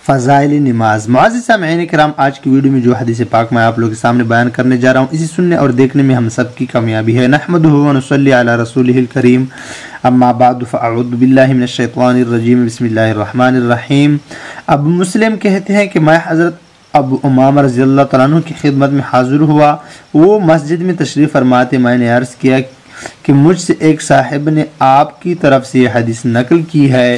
فضائل نماز۔ معزز سامعین کرام، آج کی ویڈیو میں جو حدیث پاک میں آپ لوگوں کے سامنے بیان کرنے جا رہا ہوں، اسے سننے اور دیکھنے میں ہم سب کی کامیابی ہے۔ نحمدہ و نصلی علی رسولہ الکریم، اما بعد فاعوذ باللہ من الشیطان الرجیم، بسم اللہ الرحمن الرحیم۔ ابو مسلم کہتے ہیں کہ میں حضرت ابو امامہ رضی اللہ تعالیٰ عنہ کی خدمت میں حاضر ہوا۔ وہ مسجد میں تشریف فرماتے، میں نے عرض کیا کہ مجھ سے ایک صاحب نے آپ کی طرف سے یہ حدیث نقل کی ہے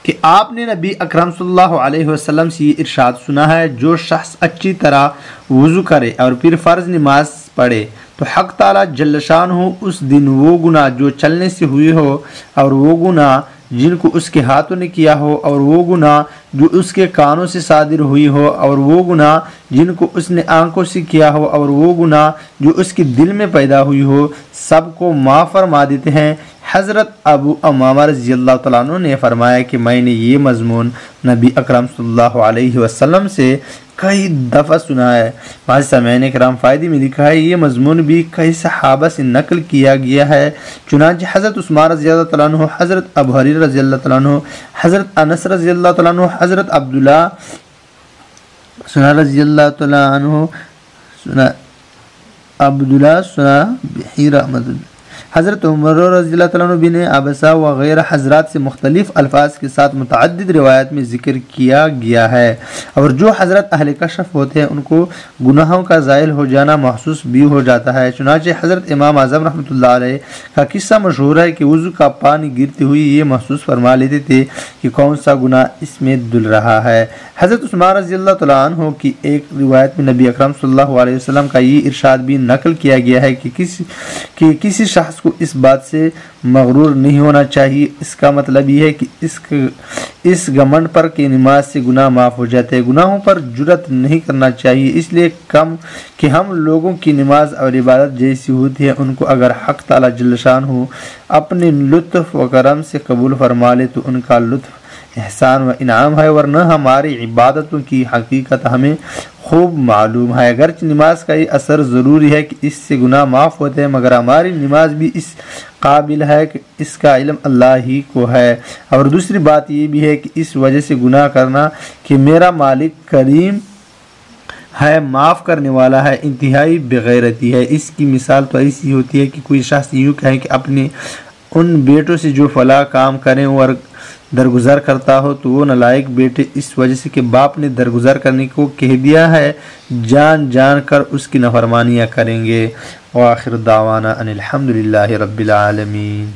کہ آپ نے نبی اکرم صلی اللہ علیہ وسلم سے یہ ارشاد سنا ہے، جو شخص اچھی طرح وضو کرے اور پھر فرض نماز پڑھے تو حق تعالیٰ جل شانہ اس دن وہ گناہ جو چلنے سے ہوئے ہو، اور وہ گناہ جن کو اس کے ہاتھوں نے کیا ہو، اور وہ گناہ جو اس کے کانوں سے صادر ہوئی ہو، اور وہ گناہ جن کو اس نے آنکھوں سے کیا ہو، اور وہ گناہ جو اس کے دل میں پیدا ہوئی ہو، سب کو معاف فرما دیتے ہیں۔ حضرت ابو امامہ رضی اللہ تعالیٰ عنہ نے فرمایا کہ میں نے یہ مضمون نبی اکرم صلی اللہ علیہ وسلم سے کئی دفعہ سنا ہے۔ معزز سامعین کرام، فائدے میں لکھا ہے یہ مضمون بھی کئی صحابہ سے نقل کیا گیا ہے، چنانچہ حضرت عثمان رضی اللہ تعالیٰ عنہ، حضرت ابو ہریرہ رضی اللہ تعالیٰ عنہ، حضرت انس رضی اللہ تعالیٰ عنہ، حضرت عبداللہ رضی اللہ تعالیٰ عنہ، حضرت عمر رضی اللہ تعالیٰ عنہ بن عبسہ وغیرہ حضرات سے مختلف الفاظ کے ساتھ متعدد روایت میں ذکر کیا گیا ہے، اور جو حضرت اہل کشف ہوتے ہیں ان کو گناہوں کا زائل ہو جانا محسوس بھی ہو جاتا ہے۔ چنانچہ حضرت امام اعظم رحمۃ اللہ علیہ کا قصہ مشہور ہے کہ وضو کا پانی گرتے ہوئے یہ محسوس فرما لیتے تھے کہ کون سا گناہ اس میں دل رہا ہے۔ حضرت عثمان رضی اللہ تعالیٰ عنہ کی ایک روایت میں نبی اکرم صلی اللہ علیہ وسلم کا یہ ارشاد بھی نقل کیا گیا ہے کہ کسی شخص کو اس بات سے مغرور نہیں ہونا چاہیے۔ اس کا مطلب یہ ہے کہ اس گمنڈ پر کہ نماز سے گناہ معاف ہو جاتے ہیں، گناہوں پر جرأت نہیں کرنا چاہیے، اس لیے کم کہ ہم لوگوں کی نماز اور عبادت جیسی ہوتی ہے، ان کو اگر حق تعالیٰ جل شانہ اپنے لطف و کرم سے قبول فرما لے تو ان کا لطف احسان و انعام ہے، ورنہ ہماری عبادتوں کی حقیقت ہمیں خوب معلوم ہے۔ اگرچہ نماز کا یہ اثر ضروری ہے کہ اس سے گناہ معاف ہوتے ہیں، مگر ہماری نماز بھی اس قابل ہے کہ اس کا علم اللہ ہی کو ہے، اور دوسری بات یہ بھی ہے کہ اس وجہ سے گناہ کرنا کہ میرا مالک کریم ہے، معاف کرنے والا ہے، انتہائی بغیرتی ہے۔ اس کی مثال تو ایسی ہوتی ہے کہ کوئی شخص یوں کہے کہ اپنے ان بیٹوں سے جو فلاں کام کریں اور درگزر کرتا ہو تو وہ نالائق بیٹے اس وجہ سے کہ باپ نے درگزر کرنے کو کہہ دیا ہے جان جان کر اس کی نافرمانیاں کریں گے۔ وآخر دعوانا ان الحمدللہ رب العالمین۔